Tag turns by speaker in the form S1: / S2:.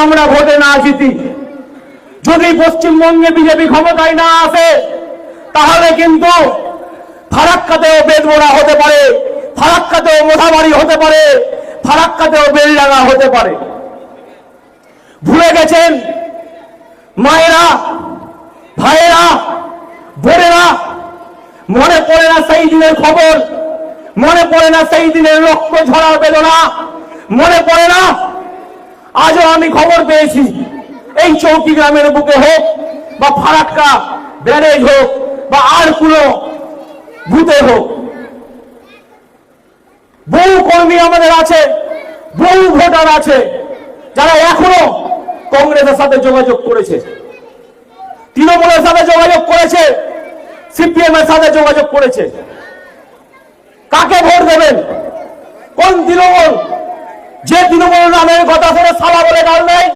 S1: আমরা ভোটে না জিতি, যদি পশ্চিমবঙ্গে বিজেপি ক্ষমতায় না আসে, তাহলে কিন্তু ফারাক্কাতেও বেদবোড়া হতে পারে, ফারাক্কাতেও মোথাবাড়ি হতে পারে, ফারাক্কাতেও বেলডাঙ্গা হতে পারে। ভুলে গেছেন মায়েরা, ভাইয়েরা, বোনেরা? মনে পড়ে না সেই দিনের খবর? মনে পড়ে না সেই দিনের রক্ত ঝরা বেদনা? মনে পড়ে না? আজও আমি খবর পেয়েছি, এই চৌকি গ্রামের বুকে হোক বা ফারাক্কা ব্যারেজ হোক বা আর কোনো বুথে হোক, বহু কর্মী আমাদের আছে, বহু ভোটার আছে যারা এখনো কংগ্রেসের সাথে যোগাযোগ করেছে, তৃণমূলের সাথে যোগাযোগ করেছে, সিপিএম এর সাথে যোগাযোগ করেছে। কাকে ভোট দেবেন? কোন তৃণমূল? যে তৃণমূল নামের কথা শুনে সালা বলে গাল নেই।